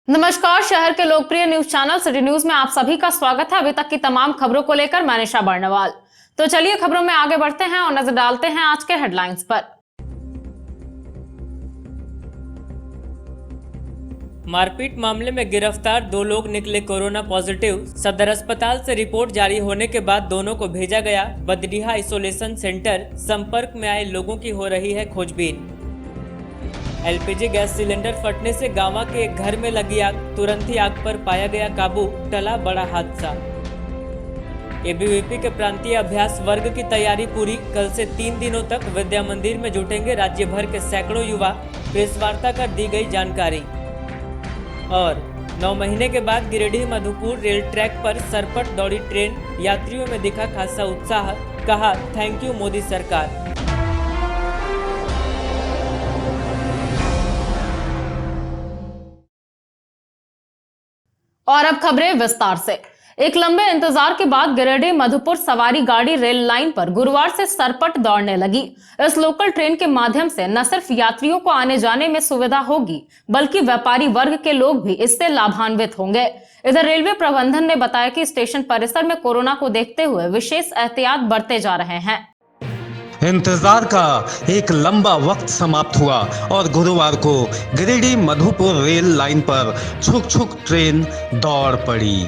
नमस्कार। शहर के लोकप्रिय न्यूज चैनल सिटी न्यूज में आप सभी का स्वागत है। अभी तक की तमाम खबरों को लेकर मैं निशा बर्णवाल। तो चलिए खबरों में आगे बढ़ते हैं और नजर डालते हैं आज के हेडलाइंस पर। मारपीट मामले में गिरफ्तार 2 लोग निकले कोरोना पॉजिटिव। सदर अस्पताल से रिपोर्ट जारी होने के बाद दोनों को भेजा गया बदडीहा आइसोलेशन सेंटर। संपर्क में आए लोगों की हो रही है खोजबीन। एलपीजी गैस सिलेंडर फटने से गांवा के एक घर में लगी आग, तुरंत ही आग पर पाया गया काबू, टला बड़ा हादसा। एबीवीपी के प्रांतीय अभ्यास वर्ग की तैयारी पूरी। कल से 3 दिनों तक विद्या मंदिर में जुटेंगे राज्य भर के सैकड़ों युवा, प्रेस वार्ता कर दी गई जानकारी। और 9 महीने के बाद गिरिडीह मधुपुर रेल ट्रैक पर सरपट दौड़ी ट्रेन, यात्रियों में दिखा खासा उत्साह, कहा थैंक यू मोदी सरकार। और अब खबरें विस्तार से। एक लंबे इंतजार के बाद गिरिडीह मधुपुर सवारी गाड़ी रेल लाइन पर गुरुवार से सरपट दौड़ने लगी। इस लोकल ट्रेन के माध्यम से न सिर्फ यात्रियों को आने जाने में सुविधा होगी, बल्कि व्यापारी वर्ग के लोग भी इससे लाभान्वित होंगे। इधर रेलवे प्रबंधन ने बताया कि स्टेशन परिसर में कोरोना को देखते हुए विशेष एहतियात बरते जा रहे हैं। इंतजार का एक लंबा वक्त समाप्त हुआ और गुरुवार को गिरिडीह मधुपुर रेल लाइन पर छुक छुक ट्रेन दौड़ पड़ी।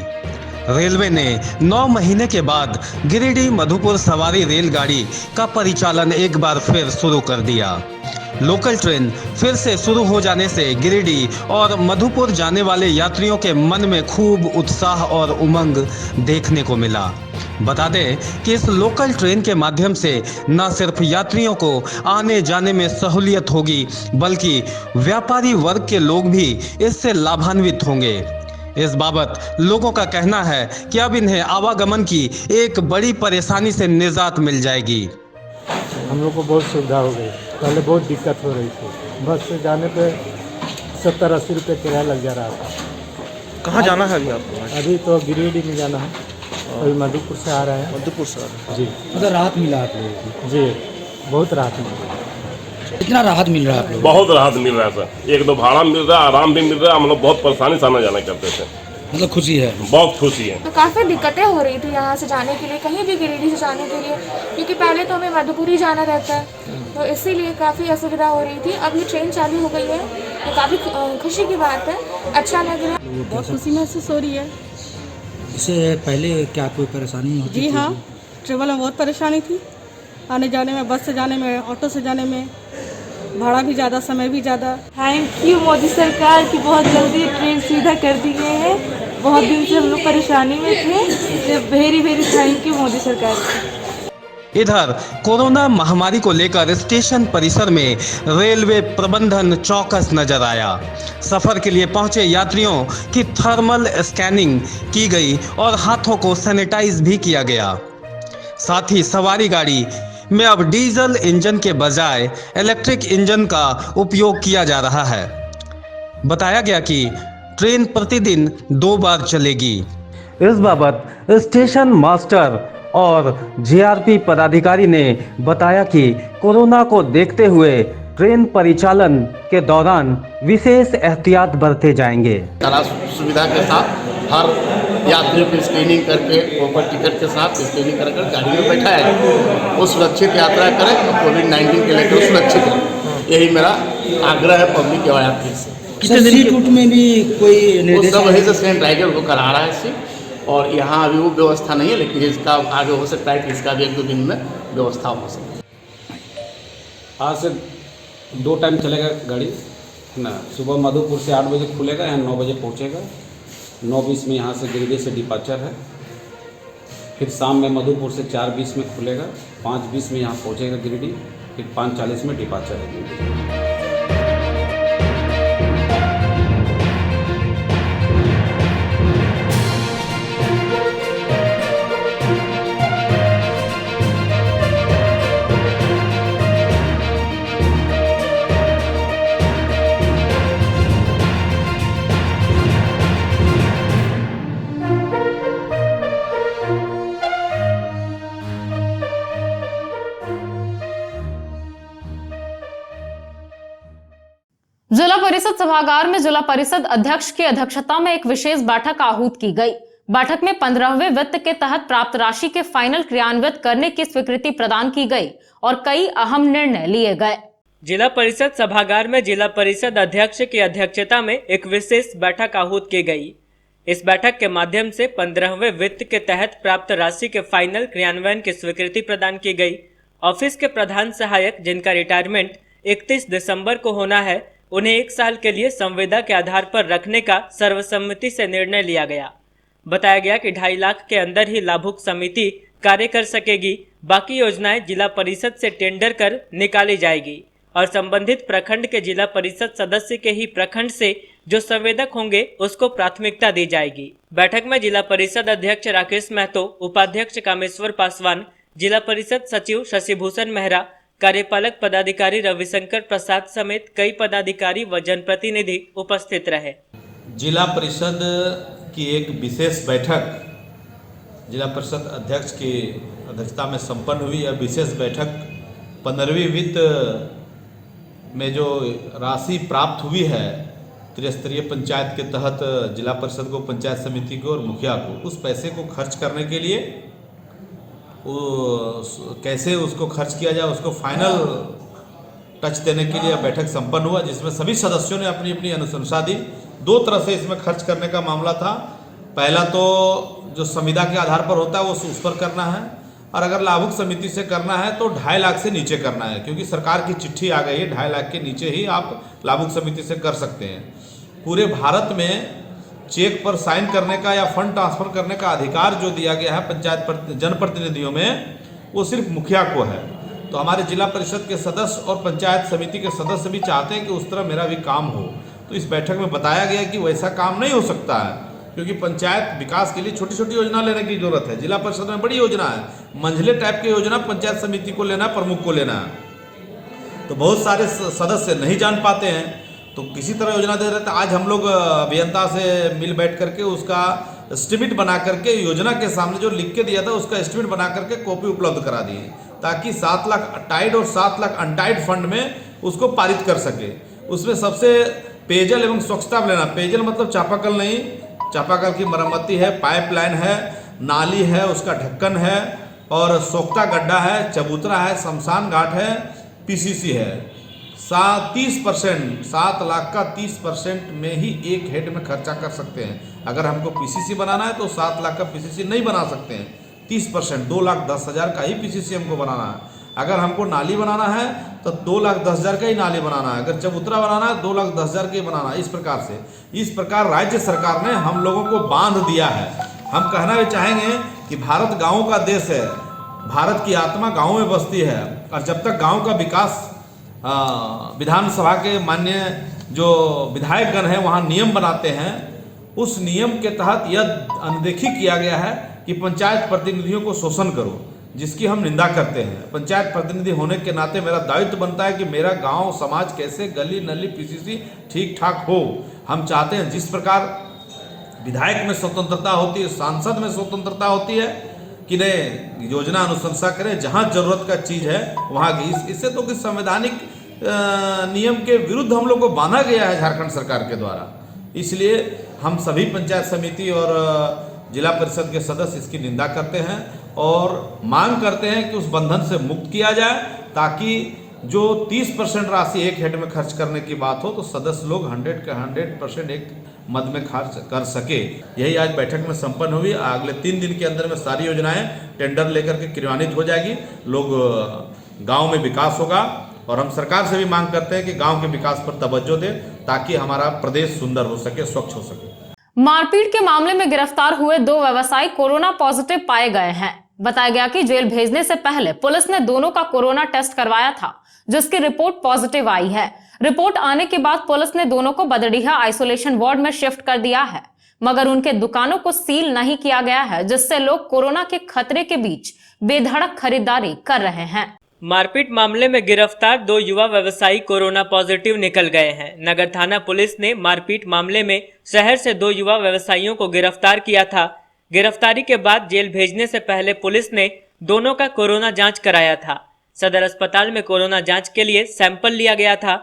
रेलवे ने 9 महीने के बाद गिरिडीह मधुपुर सवारी रेलगाड़ी का परिचालन एक बार फिर शुरू कर दिया। लोकल ट्रेन फिर से शुरू हो जाने से गिरिडीह और मधुपुर जाने वाले यात्रियों के मन में खूब उत्साह और उमंग देखने को मिला। बता दें कि इस लोकल ट्रेन के माध्यम से न सिर्फ यात्रियों को आने जाने में सहूलियत होगी, बल्कि व्यापारी वर्ग के लोग भी इससे लाभान्वित होंगे। इस बाबत लोगों का कहना है कि अब इन्हें आवागमन की एक बड़ी परेशानी से निजात मिल जाएगी। हम लोग को बहुत सुविधा हो गई। पहले बहुत दिक्कत हो रही थी। बस से जाने पे 70-80 रुपये किराया लग जा रहा था। कहाँ जाना है अभी आपको? अभी तो गिरिडीह में जाना है। अभी मधुपुर से आ रहे हैं। मधुपुर से आ रहे हैं। जी, मतलब राहत मिला आप लोगों को? जी, बहुत राहत मिला। कितना राहत मिल रहा है आप लोगों बहुत राहत मिल रहा है सर। एक तो भाड़ा मिल रहा है, आराम भी मिल रहा है। हम लोग बहुत परेशानी से आना जाना करते थे। को? मतलब खुशी है? बहुत खुशी है। तो काफ़ी दिक्कतें हो रही थी यहाँ से जाने के लिए, कहीं भी गिरिडीह से जाने के लिए, क्योंकि पहले तो हमें मधुपुर ही जाना रहता है, तो इसीलिए काफ़ी असुविधा हो रही थी। अब ये ट्रेन चालू हो गई है तो काफ़ी खुशी की बात है, अच्छा लग रहा है। बहुत खुशी महसूस हो रही है। इससे पहले क्या कोई परेशानी होती जी थी? हाँ, ट्रेवल में बहुत परेशानी थी। आने जाने में, बस से जाने में, ऑटो से जाने में भाड़ा भी ज़्यादा, समय भी ज़्यादा। थैंक यू मोदी सरकार की बहुत जल्दी ट्रेन सुविधा कर दी गई है। बहुत दिन से हम लोग परेशानी में थे। Very very thank you Modi सरकार। इधर कोरोना महामारी को लेकर स्टेशन परिसर में रेलवे प्रबंधन चौकस नजर आया। सफर के लिए पहुंचे यात्रियों की थर्मल स्कैनिंग की गई और हाथों को सैनिटाइज भी किया गया। साथ ही सवारी गाड़ी में अब डीजल इंजन के बजाय इलेक्ट्रिक इंजन का उपयोग किया जा रहा है। बताया गया कि ट्रेन प्रतिदिन 2 बार चलेगी। इस बाबत स्टेशन मास्टर और जीआरपी पदाधिकारी ने बताया कि कोरोना को देखते हुए ट्रेन परिचालन के दौरान विशेष एहतियात बरते जाएंगे। सारा सुविधा के साथ हर यात्रियों की स्क्रीनिंग करके प्रॉपर टिकट के साथ स्क्रीनिंग कर गाड़ी में बैठाया जाए। वो सुरक्षित यात्रा करें और कोविड-19 के लेकर सुरक्षित रहें, यही मेरा आग्रह है पब्लिक के यात्री से। कितने सीट रूट में भी कोई निर्देश? सब वहीं से सैनिटाइजर वो करा रहा है इससे, और यहाँ अभी वो व्यवस्था नहीं है, लेकिन इसका आगे हो सकता है कि इसका भी 1-2 दिन में व्यवस्था हो सकती है। आज से 2 टाइम चलेगा गाड़ी ना। सुबह मधुपुर से 8 बजे खुलेगा, यहाँ 9 बजे पहुँचेगा। 9:20 में यहाँ से गिरिडीह से डिपार्चर है। फिर शाम में मधुपुर से 4:20 में खुलेगा, 5:20 में यहाँ पहुँचेगा गिरिडीह। फिर 5:40 में डिपार्चर है गिरिडीह। परिषद सभागार में जिला परिषद अध्यक्ष की अध्यक्षता में एक विशेष बैठक आहूत की गई। बैठक में 15वें वित्त के तहत प्राप्त राशि के फाइनल क्रियान्वित करने की स्वीकृति प्रदान की गई और कई अहम निर्णय लिए गए। जिला परिषद सभागार में जिला परिषद अध्यक्ष की अध्यक्षता में एक विशेष बैठक आहूत की गई। इस बैठक के माध्यम से 15वें वित्त के तहत प्राप्त राशि के फाइनल क्रियान्वयन की स्वीकृति प्रदान की गई। ऑफिस के प्रधान सहायक जिनका रिटायरमेंट 31 दिसंबर को होना है, उन्हें 1 साल के लिए संविदा के आधार पर रखने का सर्वसम्मति से निर्णय लिया गया। बताया गया कि 2.5 लाख के अंदर ही लाभुक समिति कार्य कर सकेगी। बाकी योजनाएं जिला परिषद से टेंडर कर निकाली जाएगी और संबंधित प्रखंड के जिला परिषद सदस्य के ही प्रखंड से जो संवेदक होंगे उसको प्राथमिकता दी जाएगी। बैठक में जिला परिषद अध्यक्ष राकेश महतो, उपाध्यक्ष कामेश्वर पासवान, जिला परिषद सचिव शशिभूषण मेहरा, कार्यपालक पदाधिकारी रविशंकर प्रसाद समेत कई पदाधिकारी व जनप्रतिनिधि उपस्थित रहे। जिला परिषद की एक विशेष बैठक जिला परिषद अध्यक्ष की अध्यक्षता में संपन्न हुई। यह विशेष बैठक 15वीं वित्त में जो राशि प्राप्त हुई है त्रिस्तरीय पंचायत के तहत जिला परिषद को, पंचायत समिति को और मुखिया को, उस पैसे को खर्च करने के लिए कैसे उसको खर्च किया जाए उसको फाइनल टच देने के लिए बैठक संपन्न हुआ, जिसमें सभी सदस्यों ने अपनी अपनी अनुशंसा दी। 2 तरह से इसमें खर्च करने का मामला था। पहला तो जो संविदा के आधार पर होता है वो उस पर करना है, और अगर लाभुक समिति से करना है तो 2.5 लाख से नीचे करना है, क्योंकि सरकार की चिट्ठी आ गई है 2.5 लाख के नीचे ही आप लाभुक समिति से कर सकते हैं। पूरे भारत में चेक पर साइन करने का या फंड ट्रांसफर करने का अधिकार जो दिया गया है पंचायत जनप्रतिनिधियों में, वो सिर्फ मुखिया को है। तो हमारे जिला परिषद के सदस्य और पंचायत समिति के सदस्य भी चाहते हैं कि उस तरह मेरा भी काम हो। तो इस बैठक में बताया गया कि वैसा काम नहीं हो सकता है, क्योंकि पंचायत विकास के लिए छोटी छोटी योजना लेने की जरूरत है। जिला परिषद में बड़ी योजना है, मंझले टाइप की योजना पंचायत समिति को लेना, प्रमुख को लेना है। तो बहुत सारे सदस्य नहीं जान पाते हैं, तो किसी तरह योजना दे रहे थे। आज हम लोग अभियंता से मिल बैठ करके उसका एस्टिमेट बना करके योजना के सामने जो लिख के दिया था उसका एस्टिमेट बना करके कॉपी उपलब्ध करा दिए, ताकि 7 लाख टाइड और 7 लाख अनटाइड फंड में उसको पारित कर सके। उसमें सबसे पेयजल एवं स्वच्छता लेना, पेयजल मतलब चापाकल नहीं, चापाकल की मरम्मती है, पाइपलाइन है, नाली है, उसका ढक्कन है, और सोख्ता गड्ढा है, चबूतरा है, शमशान घाट है, पीसीसी है। 30% 7 लाख का 30% में ही एक हेड में खर्चा कर सकते हैं। अगर हमको पीसीसी बनाना है तो 7 लाख का पीसीसी नहीं बना सकते हैं। 30% 2,10,000 का ही पीसीसी हमको बनाना है। अगर हमको नाली बनाना है तो 2,10,000 का ही नाली बनाना है। अगर चबूतरा बनाना है 2,10,000 का ही बनाना है। इस प्रकार राज्य सरकार ने हम लोगों को बांध दिया है। हम कहना भी चाहेंगे कि भारत गाँव का देश है, भारत की आत्मा गाँव में बसती है, और जब तक गाँव का विकास विधानसभा के माननीय जो विधायकगण हैं वहाँ नियम बनाते हैं, उस नियम के तहत यह अनदेखी किया गया है कि पंचायत प्रतिनिधियों को शोषण करो, जिसकी हम निंदा करते हैं। पंचायत प्रतिनिधि होने के नाते मेरा दायित्व बनता है कि मेरा गांव समाज कैसे गली नली पीसीसी ठीक ठाक हो। हम चाहते हैं जिस प्रकार विधायक में स्वतंत्रता होती है, सांसद में स्वतंत्रता होती है कि नहीं योजना अनुशंसा करें, जहां जरूरत का चीज है वहां की। इससे तो किस संवैधानिक नियम के विरुद्ध हम लोग को बांधा गया है झारखंड सरकार के द्वारा। इसलिए हम सभी पंचायत समिति और जिला परिषद के सदस्य इसकी निंदा करते हैं और मांग करते हैं कि उस बंधन से मुक्त किया जाए, ताकि जो 30% राशि एक हेड में खर्च करने की बात हो तो सदस्य लोग 100% एक मद में खर्च कर सके। यही आज बैठक में संपन्न हुई। अगले 3 दिन के अंदर में सारी योजनाएं टेंडर लेकर के क्रियान्वित हो जाएगी। लोग गांव में विकास होगा, और हम सरकार से भी मांग करते हैं कि गांव के विकास पर तवज्जो दें, ताकि हमारा प्रदेश सुंदर हो सके, स्वच्छ हो सके। मारपीट के मामले में गिरफ्तार हुए 2 व्यवसायी कोरोना पॉजिटिव पाए गए हैं। बताया गया कि जेल भेजने से पहले पुलिस ने दोनों का कोरोना टेस्ट करवाया था, जिसकी रिपोर्ट पॉजिटिव आई है। रिपोर्ट आने के बाद पुलिस ने दोनों को बदडीहा आइसोलेशन वार्ड में शिफ्ट कर दिया है, मगर उनके दुकानों को सील नहीं किया गया है, जिससे लोग कोरोना के खतरे के बीच बेधड़क खरीदारी कर रहे हैं। मारपीट मामले में गिरफ्तार 2 युवा व्यवसायी कोरोना पॉजिटिव निकल गए हैं। नगर थाना पुलिस ने मारपीट मामले में शहर से 2 युवा व्यवसायियों को गिरफ्तार किया था। गिरफ्तारी के बाद जेल भेजने से पहले पुलिस ने दोनों का कोरोना जांच कराया था। सदर अस्पताल में कोरोना जांच के लिए सैंपल लिया गया था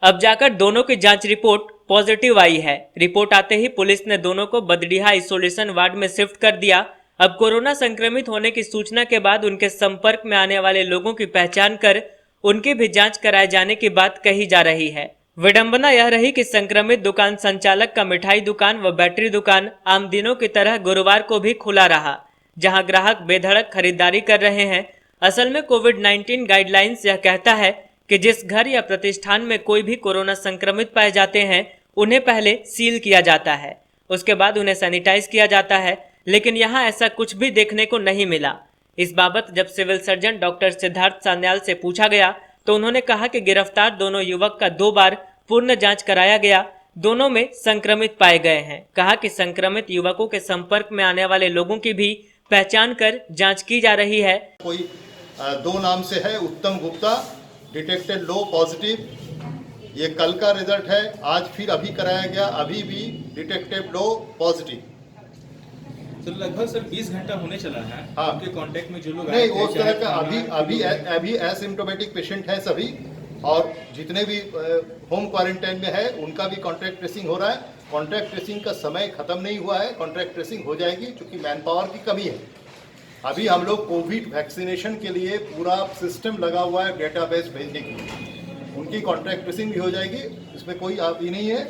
अब जाकर दोनों की जांच रिपोर्ट पॉजिटिव आई है। रिपोर्ट आते ही पुलिस ने दोनों को बदडीहा आइसोलेशन वार्ड में शिफ्ट कर दिया। अब कोरोना संक्रमित होने की सूचना के बाद उनके संपर्क में आने वाले लोगों की पहचान कर उनकी भी जांच कराए जाने की बात कही जा रही है। विडंबना यह रही कि संक्रमित दुकान संचालक का मिठाई दुकान व बैटरी दुकान आम दिनों की तरह गुरुवार को भी खुला रहा, जहां ग्राहक बेधड़क खरीदारी कर रहे हैं। असल में कोविड-19 गाइडलाइंस यह कहता है कि जिस घर या प्रतिष्ठान में कोई भी कोरोना संक्रमित पाए जाते हैं उन्हें पहले सील किया जाता है, उसके बाद उन्हें सैनिटाइज किया जाता है, लेकिन यहाँ ऐसा कुछ भी देखने को नहीं मिला। इस बाबत जब civil surgeon doctor Siddharth Sanyal से पूछा गया तो उन्होंने कहा कि गिरफ्तार दोनों युवक का 2 बार पूर्ण जांच कराया गया, दोनों में संक्रमित पाए गए हैं। कहा कि संक्रमित युवकों के संपर्क में आने वाले लोगों की भी पहचान कर जांच की जा रही है। कोई 2 नाम से है, उत्तम गुप्ता, डिटेक्टेड लो पॉजिटिव, ये कल का रिजल्ट है, आज फिर अभी कराया गया, अभी भी डिटेक्टेड लो पॉजिटिव। तो लगभग सर 20 घंटा होने चला है। हाँ। आपके कांटेक्ट में जो लोग नहीं, उस तरह का अभी एसिम्प्टोमेटिक पेशेंट है सभी, और जितने भी होम क्वारंटाइन में है उनका भी कॉन्टैक्ट ट्रेसिंग हो रहा है। कॉन्टैक्ट ट्रेसिंग का समय खत्म नहीं हुआ है, कॉन्टैक्ट ट्रेसिंग हो जाएगी, क्योंकि मैन पावर की कमी है। अभी हम लोग कोविड वैक्सीनेशन के लिए पूरा सिस्टम लगा हुआ है डेटाबेस भेजने के लिए, उनकी कॉन्टैक्ट ट्रेसिंग भी हो जाएगी, इसमें कोई आप ही नहीं है।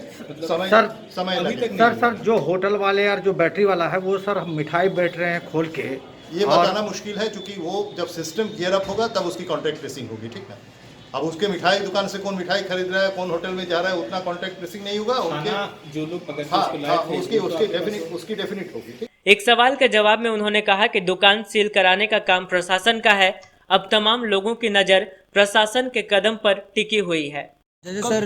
समय लगेगा। सर जो होटल वाले और जो बैटरी वाला है वो सर मिठाई बैठ रहे हैं खोल के, ये बताना मुश्किल है, क्योंकि वो जब सिस्टम गियर अप होगा तब उसकी कॉन्टैक्ट ट्रेसिंग होगी, ठीक है। अब उसके मिठाई दुकान से कौन मिठाई खरीद रहा है, कौन होटल में जा रहा है, उतना कॉन्टैक्ट ट्रेसिंग नहीं होगा। उनके जो लोग उसकी डेफिनेट होगी, ठीक। एक सवाल के जवाब में उन्होंने कहा कि दुकान सील कराने का काम प्रशासन का है, अब तमाम लोगों की नजर प्रशासन के कदम पर टिकी हुई है। जैसे सर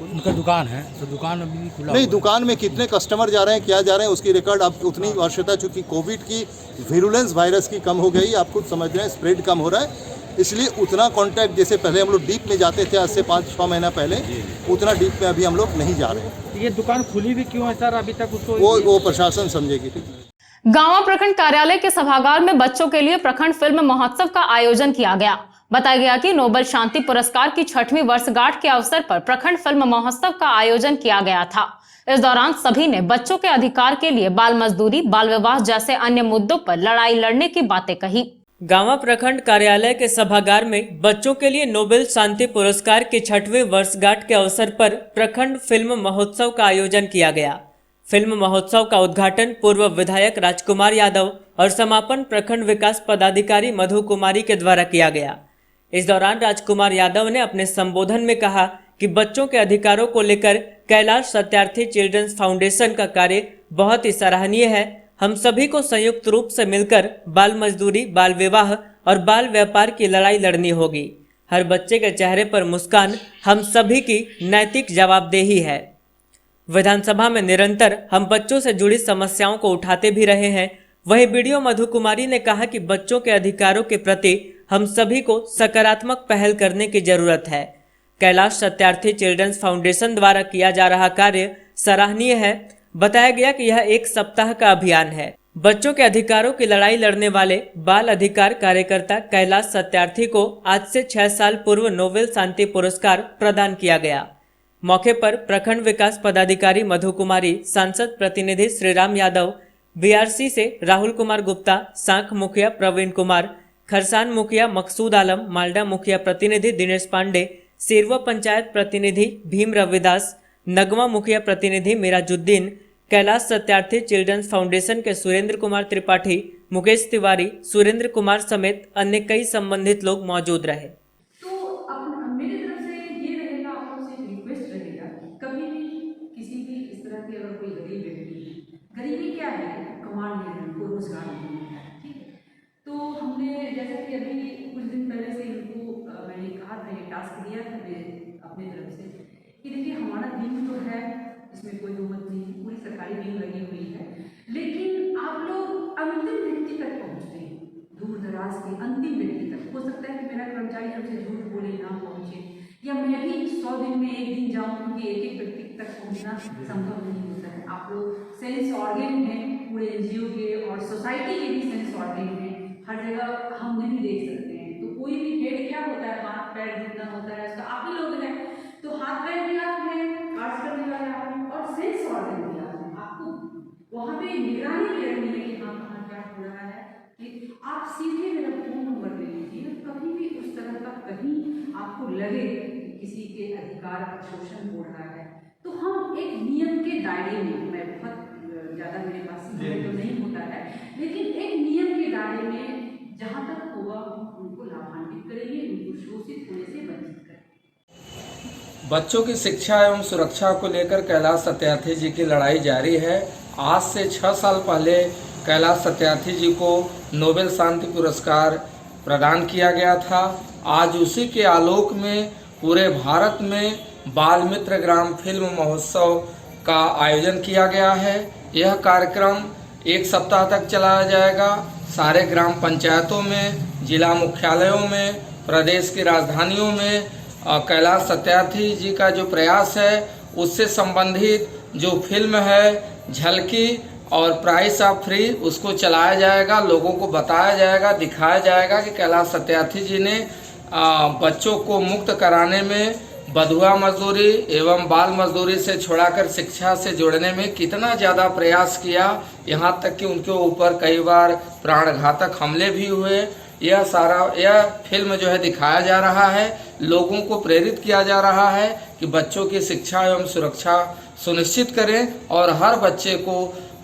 उनका दुकान है तो दुकान अभी खुला नहीं, दुकान में कितने कस्टमर जा रहे हैं, क्या जा रहे हैं, उसकी रिकॉर्ड अब उतनी आवश्यकता, चूंकि कोविड की विरुलेंस वायरस की कम हो गई, आप खुद समझ रहे हैं, स्प्रेड कम हो रहा है, इसलिए उतना कांटेक्ट जैसे पहले हम लोग डीप में जाते थे आज से 5-6 महीना पहले, उतना डीप में अभी हम लोग नहीं जा रहे हैं। ये दुकान खुली भी क्यों है सर अभी तक, उसको वो प्रशासन समझेगी, ठीक है। गांवा प्रखंड कार्यालय के सभागार में बच्चों के लिए प्रखंड फिल्म महोत्सव का आयोजन किया गया। बताया गया कि नोबेल शांति पुरस्कार की 6वीं वर्षगांठ के अवसर पर प्रखंड फिल्म महोत्सव का आयोजन किया गया था। इस दौरान सभी ने बच्चों के अधिकार के लिए बाल मजदूरी, बाल विवाह जैसे अन्य मुद्दों पर लड़ाई लड़ने की बातें कही। गांवा प्रखंड कार्यालय के सभागार में बच्चों के लिए नोबेल शांति पुरस्कार की 6वीं वर्षगांठ के अवसर पर प्रखंड फिल्म महोत्सव का आयोजन किया गया। फिल्म महोत्सव का उद्घाटन पूर्व विधायक राजकुमार यादव और समापन प्रखंड विकास पदाधिकारी मधु कुमारी के द्वारा किया गया। इस दौरान राजकुमार यादव ने अपने संबोधन में कहा कि बच्चों के अधिकारों को लेकर कैलाश सत्यार्थी चिल्ड्रंस फाउंडेशन का कार्य बहुत ही सराहनीय है। हम सभी को संयुक्त रूप से मिलकर बाल मजदूरी, बाल विवाह और बाल व्यापार की लड़ाई लड़नी होगी। हर बच्चे के चेहरे पर मुस्कान हम सभी की नैतिक जवाबदेही है। विधानसभा में निरंतर हम बच्चों से जुड़ी समस्याओं को उठाते भी रहे हैं। वहीं वीडियो मधु कुमारी ने कहा कि बच्चों के अधिकारों के प्रति हम सभी को सकारात्मक पहल करने की जरूरत है। कैलाश सत्यार्थी चिल्ड्रंस फाउंडेशन द्वारा किया जा रहा कार्य सराहनीय है। बताया गया कि यह 1 सप्ताह का अभियान है। बच्चों के अधिकारों की लड़ाई लड़ने वाले बाल अधिकार कार्यकर्ता कैलाश सत्यार्थी को आज से 6 साल पूर्व नोबेल शांति पुरस्कार प्रदान किया गया। मौके पर प्रखंड विकास पदाधिकारी मधु कुमारी, सांसद प्रतिनिधि श्रीराम यादव, बीआरसी से राहुल कुमार गुप्ता, सांख मुखिया प्रवीण कुमार, खरसान मुखिया मकसूद आलम, मालडा मुखिया प्रतिनिधि दिनेश पांडे, सिरवा पंचायत प्रतिनिधि भीम रविदास, नगवा मुखिया प्रतिनिधि मिराजुद्दीन, कैलाश सत्यार्थी चिल्ड्रंस फाउंडेशन के सुरेंद्र कुमार त्रिपाठी, मुकेश तिवारी, सुरेंद्र कुमार समेत अन्य कई संबंधित लोग मौजूद रहे। तो मेरी तरफ से ये रहेगा, आप लोगों से रिक्वेस्ट रहेगा, कभी भी किसी भी इस तरह की अगर कोई गरीब व्यक्ति, गरीबी क्या है, कमाल नहीं है, उनको रोजगार नहीं है, ठीक है। तो हमने जैसा कि अभी कुछ दिन पहले से इनको मैंने कहा था, ये टास्क दिया था अपनी तरफ से कि देखिए हमारा टीम तो है, इसमें कोई दुमत नहीं, पूरी सरकारी टीम लगी हुई है, लेकिन आप लोग अंतिम व्यक्ति तक पहुँचते हैं, दूर दराज के अंतिम व्यक्ति तक। हो सकता है कि मेरा कर्मचारी हमसे झूठ बोले ना पहुँचे, या मैं भी 100 दिन में 1 दिन जाऊँ, क्योंकि एक व्यक्ति तक पहुँचना संभव नहीं होता है। आप लोग सेंस ऑर्गन हैं पूरे एनजीओ के, और सोसाइटी के भी सेंस ऑर्गन हैं, हर जगह हम नहीं देख सकते हैं। तो कोई भी हेड क्या होता है, हाथ पैर जितना होता है उसका आप ही लोग हैं। तो हाथ पैर भी आप हैं, कार्ड्स करने वाले आप हैं और सेंस ऑर्गन भी आप हैं। आपको वहाँ पे निगरानी भी रखनी है कि हाँ कहाँ क्या हो रहा है। कि आप सीधे मेरा फोन नंबर ले लीजिए, कभी भी उस तरह का कहीं आपको लगे कि किसी के अधिकार का शोषण हो रहा है तो हम एक नियम के दायरे में, मैं बहुत ज़्यादा मेरे पास समय तो नहीं होता है, लेकिन एक नियम के दायरे में जहाँ तक होगा उनको लाभान्वित करेंगे, उनको शोषित होने से वंचित करेंगे। बच्चों की शिक्षा एवं सुरक्षा को लेकर कैलाश सत्यार्थी जी की लड़ाई जारी है। आज से 6 साल पहले कैलाश सत्यार्थी जी को नोबेल शांति पुरस्कार प्रदान किया गया था। आज उसी के आलोक में पूरे भारत में बाल मित्र ग्राम फिल्म महोत्सव का आयोजन किया गया है। यह कार्यक्रम 1 सप्ताह तक चलाया जाएगा। सारे ग्राम पंचायतों में, जिला मुख्यालयों में, प्रदेश की राजधानियों में कैलाश सत्यार्थी जी का जो प्रयास है उससे संबंधित जो फिल्म है झलकी और प्राइस ऑफ फ्री उसको चलाया जाएगा। लोगों को बताया जाएगा, दिखाया जाएगा कि कैलाश सत्यार्थी जी ने बच्चों को मुक्त कराने में बधुआ मजदूरी एवं बाल मजदूरी से छुड़ाकर शिक्षा से जोड़ने में कितना ज़्यादा प्रयास किया। यहाँ तक कि उनके ऊपर कई बार प्राणघातक हमले भी हुए। यह फिल्म जो है दिखाया जा रहा है, लोगों को प्रेरित किया जा रहा है कि बच्चों की शिक्षा एवं सुरक्षा सुनिश्चित करें और हर बच्चे को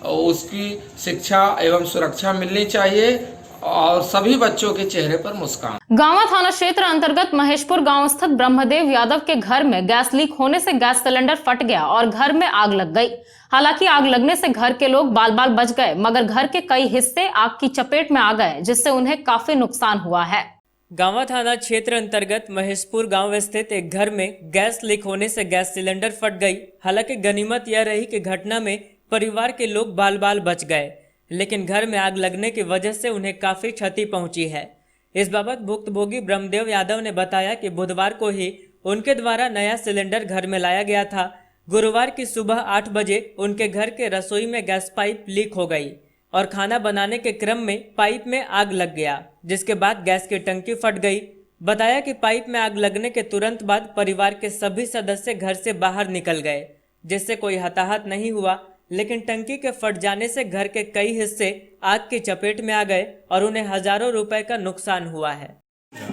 उसकी शिक्षा एवं सुरक्षा मिलनी चाहिए और सभी बच्चों के चेहरे पर मुस्कान। गांवा थाना क्षेत्र अंतर्गत महेशपुर गांव स्थित ब्रह्मदेव यादव के घर में गैस लीक होने से गैस सिलेंडर फट गया और घर में आग लग गई। हालांकि आग लगने से घर के लोग बाल बाल बच गए, मगर घर के कई हिस्से आग की चपेट में आ गए, जिससे उन्हें काफी नुकसान हुआ है। गांवा थाना क्षेत्र अंतर्गत महेशपुर गांव स्थित एक घर में गैस लीक होने से गैस सिलेंडर फट गई। हालांकि गनीमत यह रही कि घटना में परिवार के लोग बाल बाल बच गए, लेकिन घर में आग लगने की वजह से उन्हें काफी क्षति पहुंची है। इस बाबत भुक्तभोगी ब्रह्मदेव यादव ने बताया कि बुधवार को ही उनके द्वारा नया सिलेंडर घर में लाया गया था। गुरुवार की सुबह 8 बजे उनके घर के रसोई में गैस पाइप लीक हो गई और खाना बनाने के क्रम में पाइप में आग लग गया, जिसके बाद गैस की टंकी फट गई। बताया कि पाइप में आग लगने के तुरंत बाद परिवार के सभी सदस्य घर से बाहर निकल गए, जिससे कोई हताहत नहीं हुआ, लेकिन टंकी के फट जाने से घर के कई हिस्से आग की चपेट में आ गए और उन्हें हजारों रुपए का नुकसान हुआ है।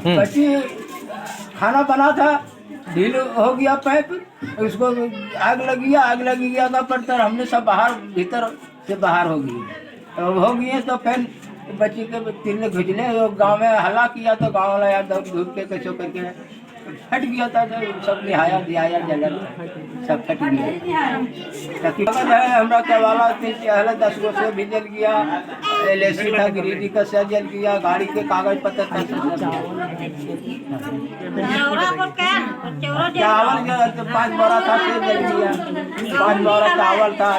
बच्ची खाना बना था, ढील हो गया पाइप, उसको आग लगी गया था, पर हमने सब भीतर से बाहर हो गई तो फिर बच्ची के तिल ने घुचले गाँव में हल्ला किया तो गाँव वाला यार धूप के कैसे करके फट गया था, तो सब निहाया दिहाया जलन सब फट गया। हमारा केवाला 10 गो से भी जल गया, LIC था गिरिडीह का से जल गया, गाड़ी के कागज पत्र चावल 5 बोरा था से जल गया, 5 बोरा चावल था,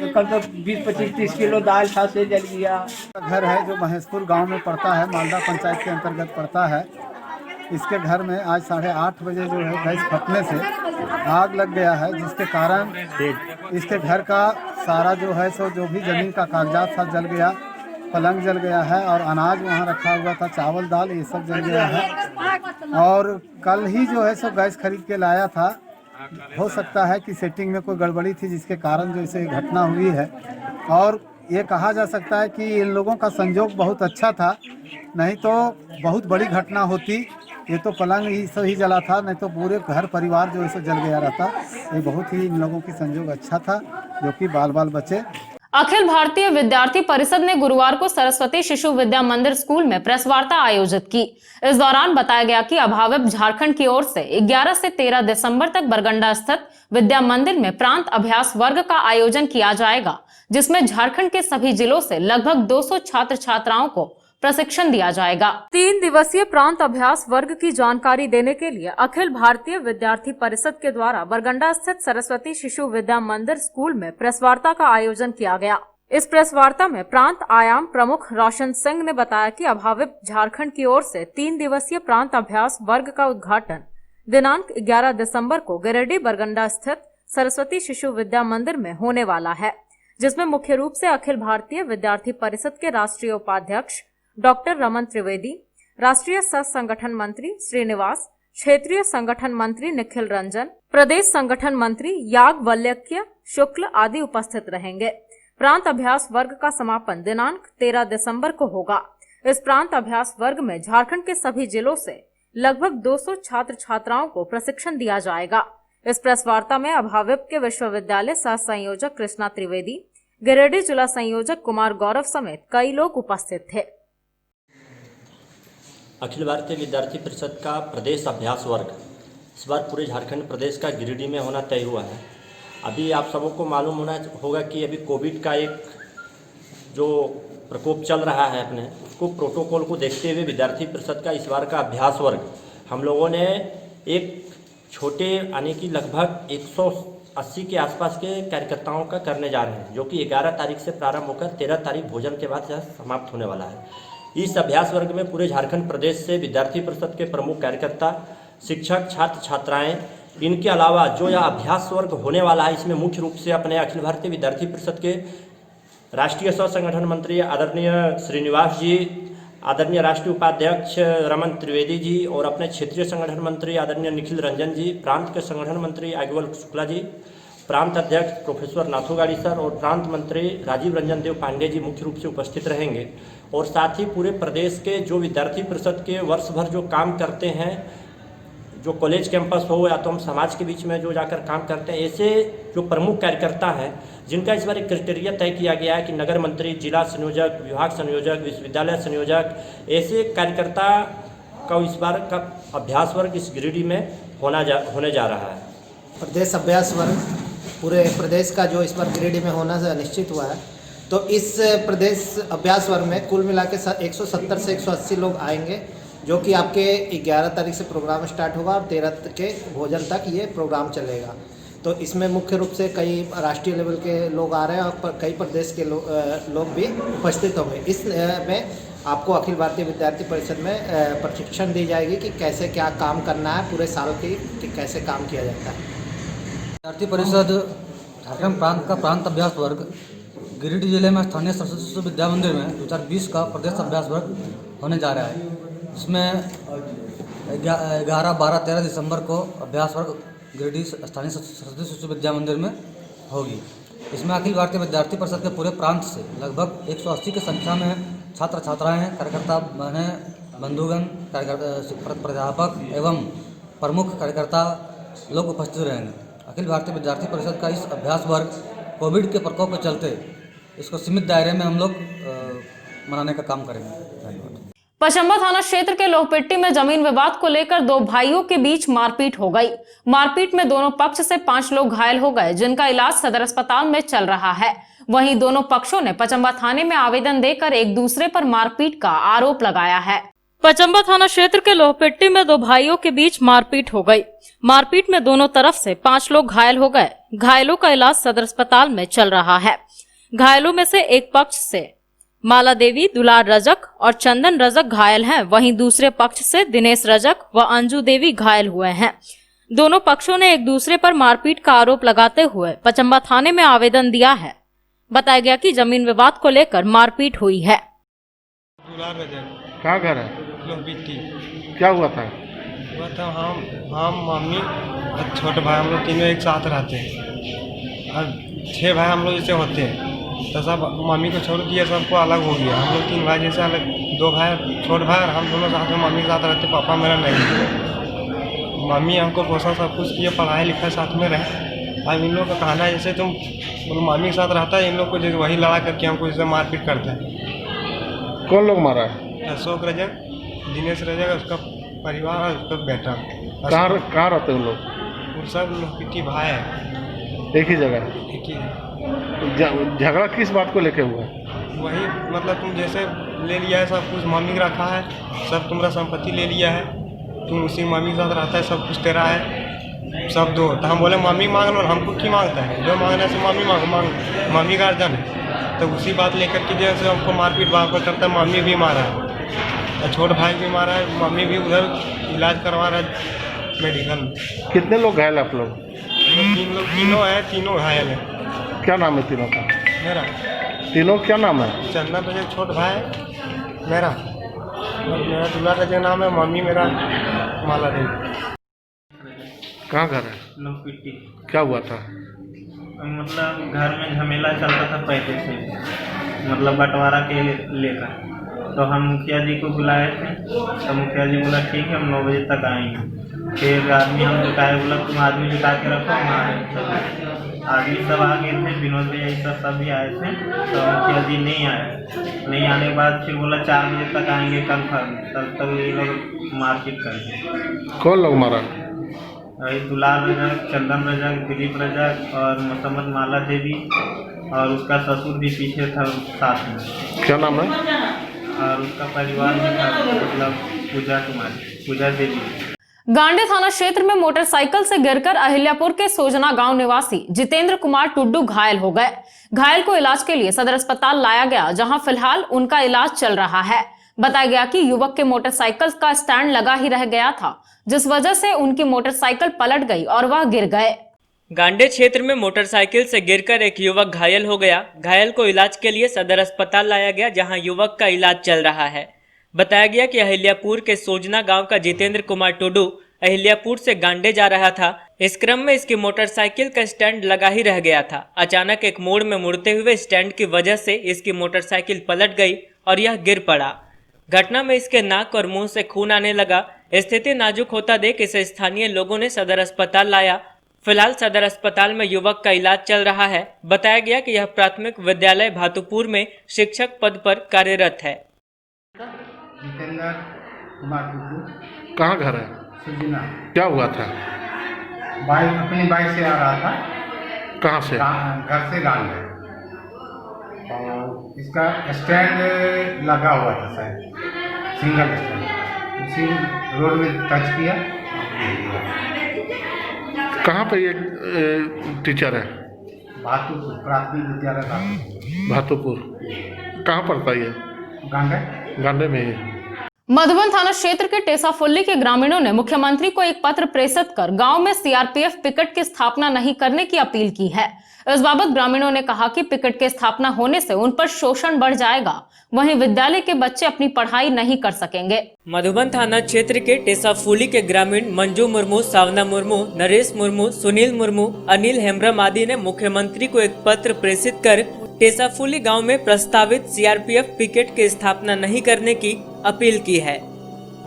कल तो 20-25-30 किलो दाल था से जल गया। घर है जो महेशपुर गांव में पड़ता है, मालदा पंचायत के अंतर्गत पड़ता है। इसके घर में आज 8:30 बजे जो है गैस फटने से आग लग गया है, जिसके कारण इसके घर का सारा जो है सो जो भी ज़मीन का कागजात था जल गया, पलंग जल गया है और अनाज वहाँ रखा हुआ था, चावल दाल ये सब जल गया है। और कल ही जो है सो गैस खरीद के लाया था, हो सकता है कि सेटिंग में कोई गड़बड़ी थी जिसके कारण जो इसे घटना हुई है। और ये कहा जा सकता है कि इन लोगों का संजोग बहुत अच्छा था, नहीं तो बहुत बड़ी घटना होती। ये तो पलंग ही सही जला था, नहीं तो पूरे घर परिवार जो है जल गया रहता। ये बहुत ही इन लोगों की संजोग अच्छा था जो कि बाल बाल बचे। अखिल भारतीय विद्यार्थी परिषद ने गुरुवार को सरस्वती शिशु विद्या मंदिर स्कूल में प्रेस वार्ता आयोजित की। इस दौरान बताया गया कि अभाविप झारखंड की ओर से 11 से 13 दिसंबर तक बरगंडा स्थित विद्या मंदिर में प्रांत अभ्यास वर्ग का आयोजन किया जाएगा, जिसमें झारखंड के सभी जिलों से लगभग 200 छात्र छात्राओं को प्रशिक्षण दिया जाएगा। 3 दिवसीय प्रांत अभ्यास वर्ग की जानकारी देने के लिए अखिल भारतीय विद्यार्थी परिषद के द्वारा बरगंडा स्थित सरस्वती शिशु विद्या मंदिर स्कूल में प्रेस वार्ता का आयोजन किया गया। इस प्रेस वार्ता में प्रांत आयाम प्रमुख रोशन सिंह ने बताया कि अभाविप झारखंड की ओर से 3 दिवसीय प्रांत अभ्यास वर्ग का उद्घाटन दिनांक 11 दिसंबर को गिरिडीह बरगंडा स्थित सरस्वती शिशु विद्या मंदिर में होने वाला है, जिसमें मुख्य रूप से अखिल भारतीय विद्यार्थी परिषद के राष्ट्रीय उपाध्यक्ष डॉक्टर रमन त्रिवेदी, राष्ट्रीय सह संगठन मंत्री श्रीनिवास, क्षेत्रीय संगठन मंत्री निखिल रंजन, प्रदेश संगठन मंत्री याज्ञवल्क्य शुक्ल आदि उपस्थित रहेंगे। प्रांत अभ्यास वर्ग का समापन दिनांक 13 दिसंबर को होगा। इस प्रांत अभ्यास वर्ग में झारखंड के सभी जिलों से लगभग 200 छात्र छात्राओं को प्रशिक्षण दिया जाएगा। इस प्रेस वार्ता में अभाविप के विश्वविद्यालय सह संयोजक कृष्णा त्रिवेदी, गिरिडीह जिला संयोजक कुमार गौरव समेत कई लोग उपस्थित थे। अखिल भारतीय विद्यार्थी परिषद का प्रदेश अभ्यास वर्ग इस बार पूरे झारखंड प्रदेश का गिरिडीह में होना तय हुआ है। अभी आप सबों को मालूम होगा कि अभी कोविड का एक जो प्रकोप चल रहा है अपने उसको प्रोटोकॉल को देखते हुए विद्यार्थी परिषद का इस बार का अभ्यास वर्ग हम लोगों ने एक छोटे यानी कि लगभग 180 के आसपास के कार्यकर्ताओं का करने जा रहे हैं, जो कि 11 तारीख से प्रारंभ होकर 13 तारीख भोजन के बाद यह समाप्त होने वाला है। इस अभ्यास वर्ग में पूरे झारखंड प्रदेश से विद्यार्थी परिषद के प्रमुख कार्यकर्ता, शिक्षक, छात्र छात्राएं, इनके अलावा जो यह अभ्यास वर्ग होने वाला है इसमें मुख्य रूप से अपने अखिल भारतीय विद्यार्थी परिषद के राष्ट्रीय सह संगठन मंत्री आदरणीय श्रीनिवास जी, आदरणीय राष्ट्रीय उपाध्यक्ष रमन त्रिवेदी जी और अपने क्षेत्रीय संगठन मंत्री आदरणीय निखिल रंजन जी, प्रांत के संगठन मंत्री याज्ञवल्क्य शुक्ला जी, प्रांत अध्यक्ष प्रोफेसर नाथुगाड़ी सर और प्रांत मंत्री राजीव रंजन देव पांडे जी मुख्य रूप से उपस्थित रहेंगे। और साथ ही पूरे प्रदेश के जो विद्यार्थी परिषद के वर्ष भर जो काम करते हैं, जो कॉलेज कैंपस हो या तो हम समाज के बीच में जो जाकर काम करते हैं, ऐसे जो प्रमुख कार्यकर्ता हैं जिनका इस बार एक क्राइटेरिया तय किया गया है कि नगर मंत्री, जिला संयोजक, विभाग संयोजक, विश्वविद्यालय संयोजक, ऐसे कार्यकर्ता का इस बार का अभ्यास वर्ग इस गिरिडीह में होने जा रहा है। प्रदेश अभ्यास वर्ग पूरे प्रदेश का जो इस बार गिरिडीह में होना निश्चित हुआ है, तो इस प्रदेश अभ्यास वर्ग में कुल मिला के 170 से 180 लोग आएंगे, जो कि आपके 11 तारीख से प्रोग्राम स्टार्ट होगा और 13 के भोजन तक ये प्रोग्राम चलेगा। तो इसमें मुख्य रूप से कई राष्ट्रीय लेवल के लोग आ रहे हैं और कई प्रदेश के लोग भी उपस्थित होंगे। इसमें आपको अखिल भारतीय विद्यार्थी परिषद में प्रशिक्षण दी जाएगी कि कैसे क्या काम करना है, पूरे साल की कैसे काम किया जाता है। विद्यार्थी परिषद झारखंड प्रांत का प्रांत अभ्यास वर्ग गिरिडीह जिले में स्थानीय सरस्वती शिशु विद्या मंदिर में 2020 का प्रदेश अभ्यास वर्ग होने जा रहा है। इसमें 11, 12, 13 दिसंबर को अभ्यास वर्ग गिरिडीह स्थानीय सरस्वती शिशु विद्या मंदिर में होगी। इसमें अखिल भारतीय विद्यार्थी परिषद के पूरे प्रांत से लगभग 180 की संख्या में छात्र छात्राएँ, कार्यकर्ता, बंधुगण, प्राध्यापक एवं प्रमुख कार्यकर्ता लोग उपस्थित रहेंगे। अखिल भारतीय विद्यार्थी परिषद का इस अभ्यास वर्ग कोविड के प्रकोप के चलते इसको सीमित दायरे में हम लोग मनाने का काम करेंगे। धन्यवाद। पचंबा थाना क्षेत्र के लोहपेट्टी में जमीन विवाद को लेकर दो भाइयों के बीच मारपीट हो गई। मारपीट में दोनों पक्ष से 5 लोग घायल हो गए, जिनका इलाज सदर अस्पताल में चल रहा है। वहीं दोनों पक्षों ने पचंबा थाने में आवेदन देकर एक दूसरे पर मारपीट का आरोप लगाया है। पचंबा थाना क्षेत्र के लोहपेट्टी में दो भाइयों के बीच मारपीट हो गई। मारपीट में दोनों तरफ से 5 लोग घायल हो गए। घायलों का इलाज सदर अस्पताल में चल रहा है। घायलों में से एक पक्ष से माला देवी, दुलार रजक और चंदन रजक घायल हैं, वहीं दूसरे पक्ष से दिनेश रजक व अंजू देवी घायल हुए हैं। दोनों पक्षों ने एक दूसरे पर मारपीट का आरोप लगाते हुए पचंबा थाने में आवेदन दिया है। बताया गया कि जमीन विवाद को लेकर मारपीट हुई है। दुलार रजक क्या घर है? लोहपेट्टी। क्या हुआ था? हुआ था हम मम्मी और छोटे भाई हम लोग तीनों एक साथ रहते हैं और 6 भाई हम लोग जैसे होते हैं, तो सब मम्मी को छोड़ दिया, सबको अलग हो गया। हम लोग 3 भाई जैसे अलग, 2 भाई छोटे भाई और हम दोनों साथ में मम्मी के साथ रहते। पापा मेरा नहीं, मम्मी हमको पोषण सब कुछ किए, पढ़ाई लिखाई साथ में रहे। अब इन लोग का कहना है जैसे तुम मम्मी के साथ रहता है, इन लोग को जैसे वही लड़ा करके हमको जैसे मारपीट करता है। कौन लोग मारा है? अशोक रजक, दिनेश रजक, उसका परिवार और उसका बेटा। कहाँ रहते हैं लोग? वो सब लोहपेट्टी भाई है। एक ही जगह? एक ही। झगड़ा किस बात को लेके हुआ? वही मतलब तुम जैसे ले लिया है सब कुछ, मम्मी का रखा है, सब तुम्हारा संपत्ति ले लिया है, तुम उसी मम्मी के साथ रहता है, सब कुछ तेरा है, सब दो। तो हम बोले मम्मी मांग लो, हमको क्यों मांगता है, जो मांगने से मम्मी मांग मम्मी का अर्जन है। तो उसी बात लेकर के जैसे हमको मारपीट वहाँ पर करता है। मम्मी भी मारा है और छोटा भाई भी मारा है, मम्मी भी उधर इलाज करवा रहा है मेडिकल में। कितने लोग घायल आप लोग? 3 लोग, तीनों है, तीनों घायल है। क्या नाम है तीनों का? मेरा तीनों क्या नाम है? चंदन रजक छोटा भाई मेरा, और मेरा दुलार रजक नाम है, मम्मी मेरा माला देवी। कहाँ घर है? नवपिट्टी। क्या हुआ था? मतलब घर में झमेला चल रहा था पहले से, मतलब बंटवारा के लेकर। तो हम मुखिया जी को बुलाए थे, तो मुखिया जी बोला ठीक है हम 9 बजे तक आएंगे। फिर आदमी हम जुटाए, बोला तुम आदमी जुटा के रखो, हम आए। आदमी सब आ गए थे, विनोद भैया सब भी आए थे, तो मुखिया जी नहीं आए। नहीं आने के बाद फिर बोला 4 बजे तक आएंगे कन्फर्म, तब तक ये लोग मारपीट करेंगे। कौन लोग मारा? वही दुलाल रजक, चंदन रजक, दिलीप रजक और मोहम्मद माला देवी, और उसका ससुर भी पीछे था साथ में। क्या नाम है? और उसका परिवार भी था, मतलब पूजा देवी। गांडे थाना क्षेत्र में मोटरसाइकिल से गिरकर अहिल्यापुर के सोजना गांव निवासी जितेंद्र कुमार टुड्डू घायल हो गए। घायल को इलाज के लिए सदर अस्पताल लाया गया, जहां फिलहाल उनका इलाज चल रहा है। बताया गया कि युवक के मोटरसाइकिल का स्टैंड लगा ही रह गया था, जिस वजह से उनकी मोटरसाइकिल पलट गई और वह गिर गए। गांडे क्षेत्र में मोटरसाइकिल से गिरकर एक युवक घायल हो गया। घायल को इलाज के लिए सदर अस्पताल लाया गया, जहां युवक का इलाज चल रहा है। बताया गया कि अहिल्यापुर के सोजना गांव का जितेंद्र कुमार टुड्डू अहिल्यापुर से गांडे जा रहा था। इस क्रम में इसकी मोटरसाइकिल का स्टैंड लगा ही रह गया था। अचानक एक मोड़ में मुड़ते हुए स्टैंड की वजह से इसकी मोटरसाइकिल पलट गई और यह गिर पड़ा। घटना में इसके नाक और मुंह से खून आने लगा। स्थिति नाजुक होता देख इसे स्थानीय लोगों ने सदर अस्पताल लाया। फिलहाल सदर अस्पताल में युवक का इलाज चल रहा है। बताया गया कि यह प्राथमिक विद्यालय भातुपुर में शिक्षक पद पर कार्यरत है। जितेंद्र कुमार टुड्डू। कहाँ घर है? सुजीना। क्या हुआ था? अपनी बाइक से आ रहा था। कहाँ से? घर से गांडे, और इसका स्टैंड लगा हुआ था शायद, सिंगल स्टैंड, उसी रोड में टच किया। कहाँ पे ये टीचर है? भातुपुर प्राथमिक विद्यालय भातुपुर। कहाँ पड़ता है ये? गांडे में ही। मधुबन थाना क्षेत्र के टेसाफुल्ली के ग्रामीणों ने मुख्यमंत्री को एक पत्र प्रेषित कर गांव में सीआरपीएफ पिकेट की स्थापना नहीं करने की अपील की है। इस बाबत ग्रामीणों ने कहा कि पिकेट की स्थापना होने से उन पर शोषण बढ़ जाएगा, वहीं विद्यालय के बच्चे अपनी पढ़ाई नहीं कर सकेंगे। मधुबन थाना क्षेत्र के टेसाफुली के ग्रामीण मंजू मुर्मू, सावना मुर्मू, नरेश मुर्मू, सुनील मुर्मू, अनिल हेम्ब्रम आदि ने मुख्यमंत्री को एक पत्र प्रेषित कर टेसाफुली गांव में प्रस्तावित सीआरपीएफ पिकेट की स्थापना नहीं करने की अपील की है।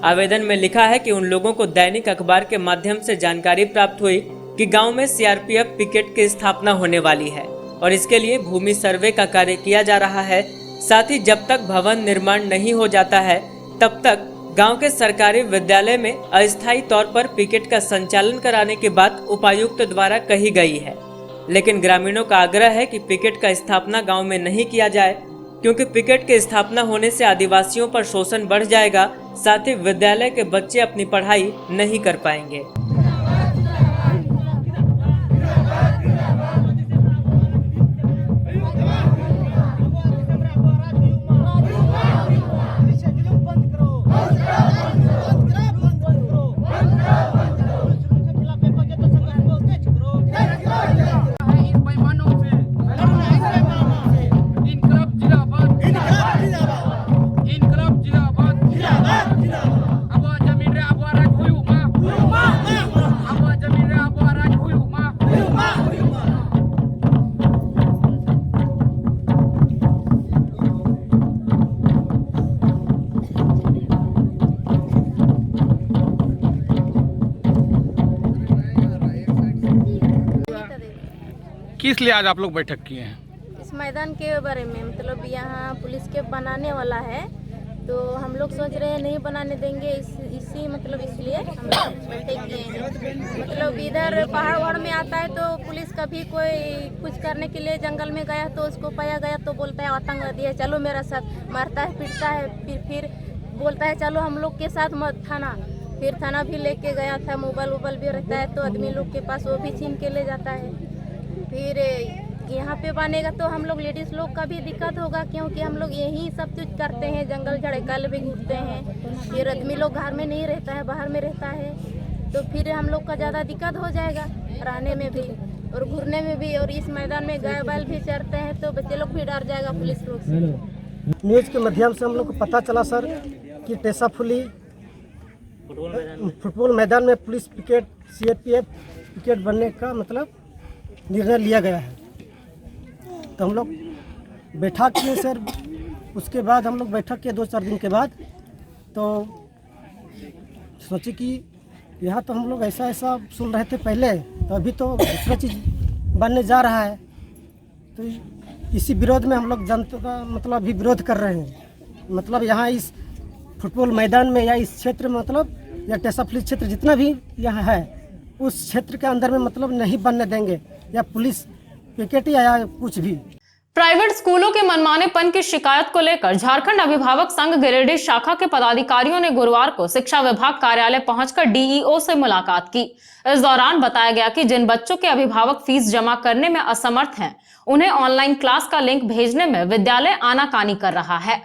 आवेदन में लिखा है कि उन लोगों को दैनिक अखबार के माध्यम से जानकारी प्राप्त हुई कि गांव में सीआरपीएफ पिकेट की स्थापना होने वाली है और इसके लिए भूमि सर्वे का कार्य किया जा रहा है। साथ ही जब तक भवन निर्माण नहीं हो जाता है तब तक गांव के सरकारी विद्यालय में अस्थायी तौर पर पिकेट का संचालन कराने की बात उपायुक्त द्वारा कही गई है। लेकिन ग्रामीणों का आग्रह है कि पिकेट का स्थापना गांव में नहीं किया जाए, क्योंकि पिकेट की स्थापना होने से आदिवासियों पर शोषण बढ़ जाएगा। साथ ही विद्यालय के बच्चे अपनी पढ़ाई नहीं कर पाएंगे। किस लिए आज आप लोग बैठक किए हैं? इस मैदान के बारे में, मतलब यहाँ पुलिस के बनाने वाला है, तो हम लोग सोच रहे हैं नहीं बनाने देंगे, इसलिए हम लोग बैठक किए हैं। मतलब इधर पहाड़ में आता है तो पुलिस कभी कोई कुछ करने के लिए जंगल में गया तो उसको पाया गया तो बोलता है आतंकवादी है, चलो मेरा साथ, मारता है पीटता है, फिर बोलता है चलो हम लोग के साथ मत थाना। फिर थाना भी लेके गया था, मोबाइल भी रहता है तो आदमी लोग के पास वो भी छीन के ले जाता है। फिर यहाँ पे बनेगा तो हम लोग लेडीज़ लोग का भी दिक्कत होगा, क्योंकि हम लोग यही सब कुछ करते हैं, जंगल झड़काल भी घूमते हैं। फिर आदमी लोग घर में नहीं रहता है, बाहर में रहता है, तो फिर हम लोग का ज़्यादा दिक्कत हो जाएगा रहने में भी और घूमने में भी। और इस मैदान में गाय बैल भी चरते हैं तो बच्चे लोग भी डर जाएगा पुलिस लोग से। न्यूज़ के माध्यम से हम लोग को पता चला सर कि टेसाफुली फुटबॉल मैदान में पुलिस पिकेट CRPF पिकेट बनने का मतलब निर्णय लिया गया है। तो हम लोग बैठक किए सर, उसके बाद हम लोग बैठक किए 2-4 दिन के बाद, तो सोचे कि यहाँ तो हम लोग ऐसा सुन रहे थे पहले, तो अभी तो दूसरा चीज़ बनने जा रहा है। तो इसी विरोध में हम लोग जनता का मतलब अभी विरोध कर रहे हैं। मतलब यहाँ इस फुटबॉल मैदान में या इस क्षेत्र में मतलब या टेसा पुलिस क्षेत्र जितना भी यहाँ है उस क्षेत्र के अंदर में मतलब नहीं बनने देंगे, या पुलिस पिकेट या कुछ भी। प्राइवेट स्कूलों के मनमानेपन की शिकायत को लेकर झारखंड अभिभावक संघ गिरिडीह शाखा के पदाधिकारियों ने गुरुवार को शिक्षा विभाग कार्यालय पहुंचकर DEO से मुलाकात की। इस दौरान बताया गया कि जिन बच्चों के अभिभावक फीस जमा करने में असमर्थ हैं, उन्हें ऑनलाइन क्लास का लिंक भेजने में विद्यालय आनाकानी कर रहा है।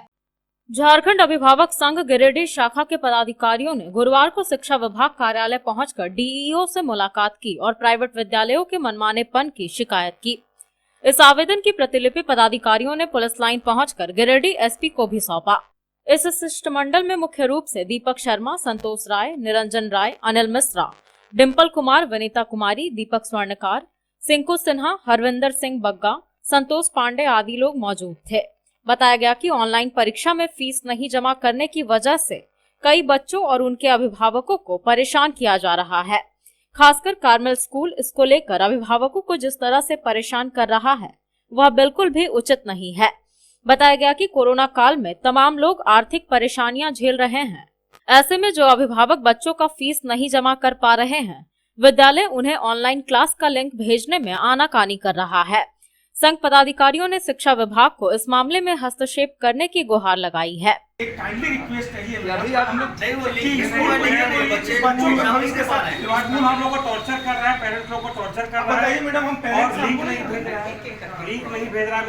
झारखंड अभिभावक संघ गिरिडीह शाखा के पदाधिकारियों ने गुरुवार को शिक्षा विभाग कार्यालय पहुंचकर DEO से मुलाकात की और प्राइवेट विद्यालयों के मनमानेपन की शिकायत की। इस आवेदन की प्रतिलिपि पदाधिकारियों ने पुलिस लाइन पहुंचकर गिरिडीह SP को भी सौंपा। इस शिष्टमंडल में मुख्य रूप से दीपक शर्मा, संतोष राय, निरंजन राय, अनिल मिश्रा, डिम्पल कुमार, वनिता कुमारी, दीपक स्वर्णकार, सिंकू सिन्हा, हरविंदर सिंह बग्गा, संतोष पांडे आदि लोग मौजूद थे। बताया गया कि ऑनलाइन परीक्षा में फीस नहीं जमा करने की वजह से कई बच्चों और उनके अभिभावकों को परेशान किया जा रहा है। खासकर कार्मेल स्कूल इसको लेकर अभिभावकों को जिस तरह से परेशान कर रहा है वह बिल्कुल भी उचित नहीं है। बताया गया कि कोरोना काल में तमाम लोग आर्थिक परेशानियां झेल रहे हैं। ऐसे में जो अभिभावक बच्चों का फीस नहीं जमा कर पा रहे हैं, विद्यालय उन्हें ऑनलाइन क्लास का लिंक भेजने में आनाकानी कर रहा है। संघ पदाधिकारियों ने शिक्षा विभाग को इस मामले में हस्तक्षेप करने की गुहार लगाई है। एक काइंडली रिक्वेस्ट है ये हम लोग स्कूल हम लोग को टॉर्चर कर रहा है, पेरेंट्स लोग को टॉर्चर कर रहा है। मैडम हम पेरेंट्स लिंक नहीं भेज रहा है, लिंक नहीं भेज रहा है,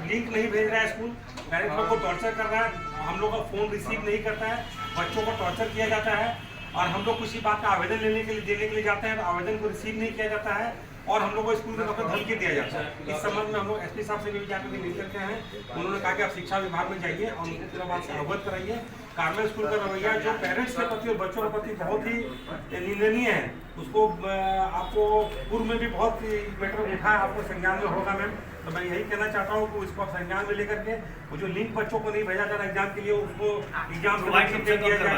लिंक नहीं भेज रहा है स्कूल, पेरेंट्स लोग को टॉर्चर कर रहा है। हम लोग का फोन रिसीव नहीं करता है, बच्चों को टॉर्चर किया जाता है और हम लोग किसी बात का आवेदन देने के लिए जाते हैं तो आवेदन को रिसीव नहीं किया जाता है और हम लोग को स्कूल में धमकी दिया जाता है। इस संबंध में हम लोग SP साहब से भी जाकर के मिल करके हैं। उन्होंने कहा कि आप शिक्षा विभाग में जाइए और उनको पूरा बात से अवगत कराइए। कार्मेल स्कूल का रवैया जो पेरेंट्स के प्रति और बच्चों के प्रति बहुत ही निंदनीय है, उसको आपको पूर्व में भी बहुत मैटर उठा है, आपको संज्ञान में होगा मैम। तो मैं यही कहना चाहता हूँ कि इसको आप संज्ञान में लेकर के वो जो लिंक बच्चों को नहीं भेजा जा रहा एग्जाम के लिए, उसको एग्जाम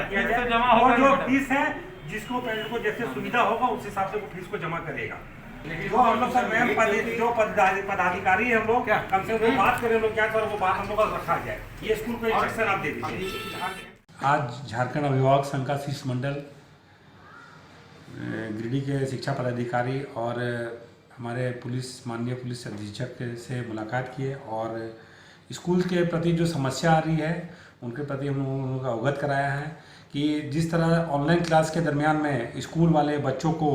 किया जाए और जो फीस है जिसको पेरेंट को जैसे सुविधा होगा उस हिसाब से वो फीस को जमा करेगा। लेकिन वो हम लोग सर मैम जो पदाधिकारी है हम लोग कम से कम बात करें लोग क्या सर वो बात हम लोग का रखा जाए। ये स्कूल को इंस्ट्रक्शन आप दे दीजिए। आज झारखंड अभिभावक संघ का शिष्टमंडल गिरिडीह के शिक्षा पदाधिकारी और हमारे माननीय पुलिस अधीक्षक से मुलाकात किए और स्कूल के प्रति जो समस्या आ रही है उनके प्रति हम लोगों का अवगत कराया है कि जिस तरह ऑनलाइन क्लास के दरमियान में स्कूल वाले बच्चों को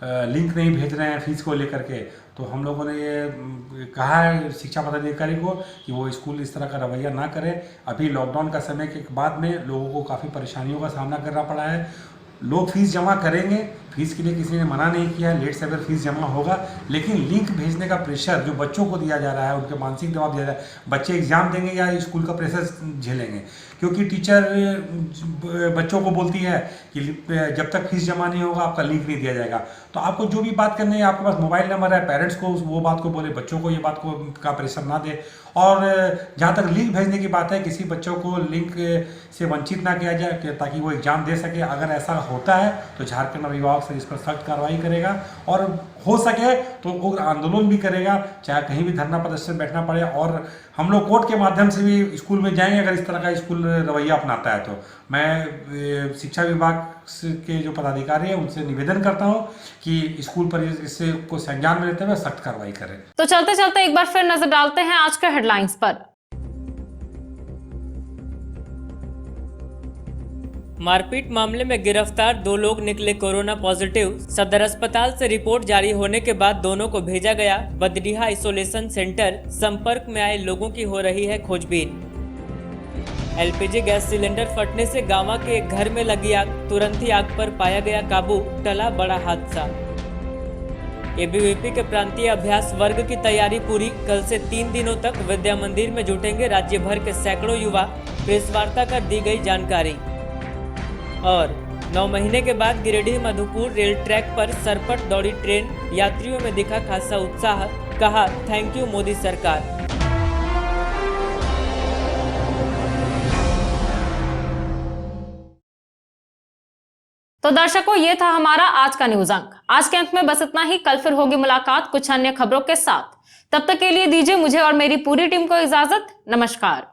लिंक नहीं भेज रहे हैं फीस को लेकर के, तो हम लोगों ने ये कहा है शिक्षा पदाधिकारी को कि वो स्कूल इस तरह का रवैया ना करे। अभी लॉकडाउन का समय के बाद में लोगों को काफ़ी परेशानियों का सामना करना पड़ा है। लोग फीस जमा करेंगे, फीस के लिए किसी ने मना नहीं किया है, लेट से अगर फीस जमा होगा, लेकिन लिंक भेजने का प्रेशर जो बच्चों को दिया जा रहा है, उनके मानसिक दबाव दिया जा रहा है, बच्चे एग्जाम देंगे या स्कूल का प्रेशर झेलेंगे। क्योंकि टीचर बच्चों को बोलती है कि जब तक फीस जमा नहीं होगा आपका लिंक नहीं दिया जाएगा। तो आपको जो भी बात करनी है, आपके पास मोबाइल नंबर है, पेरेंट्स को वो बात को बोले, बच्चों को ये बात को का प्रेशर ना दे। और जहाँ तक लिंक भेजने की बात है, किसी बच्चों को लिंक से वंचित ना किया जाए ताकि वो एग्जाम दे सके। अगर ऐसा होता है तो झारखंड अभिभावक संघ इस पर सख्त कार्रवाई करेगा और हो सके तो उग्र आंदोलन भी करेगा, चाहे कहीं भी धरना प्रदर्शन बैठना पड़े। और हम लोग कोर्ट के माध्यम से भी स्कूल में जाएंगे अगर इस तरह का स्कूल रवैया अपनाता है। तो मैं शिक्षा विभाग के जो पदाधिकारी हैं उनसे निवेदन करता हूं कि स्कूल पर इससे को संज्ञान में लेते हुए सख्त कार्रवाई करें। तो चलते चलते एक बार फिर नजर डालते हैं आज के हेडलाइंस पर। मारपीट मामले में गिरफ्तार 2 लोग निकले कोरोना पॉजिटिव। सदर अस्पताल से रिपोर्ट जारी होने के बाद दोनों को भेजा गया बदडीहा आइसोलेशन सेंटर। संपर्क में आए लोगों की हो रही है खोजबीन। LPG गैस सिलेंडर फटने से गांवा के एक घर में लगी आग, तुरंत ही आग पर पाया गया काबू, टला बड़ा हादसा। ABVP के प्रांतीय अभ्यास वर्ग की तैयारी पूरी। कल से 3 दिनों तक विद्या मंदिर में जुटेंगे राज्य भर के सैकड़ों युवा। प्रेस वार्ता कर दी गई जानकारी। और 9 महीने के बाद गिरिडीह मधुपुर रेल ट्रैक पर सरपट दौड़ी ट्रेन, यात्रियों में दिखा खासा उत्साह, कहा थैंक यू मोदी सरकार। तो दर्शकों, ये था हमारा आज का न्यूज अंक। आज के अंक में बस इतना ही। कल फिर होगी मुलाकात कुछ अन्य खबरों के साथ। तब तक के लिए दीजिए मुझे और मेरी पूरी टीम को इजाजत। नमस्कार।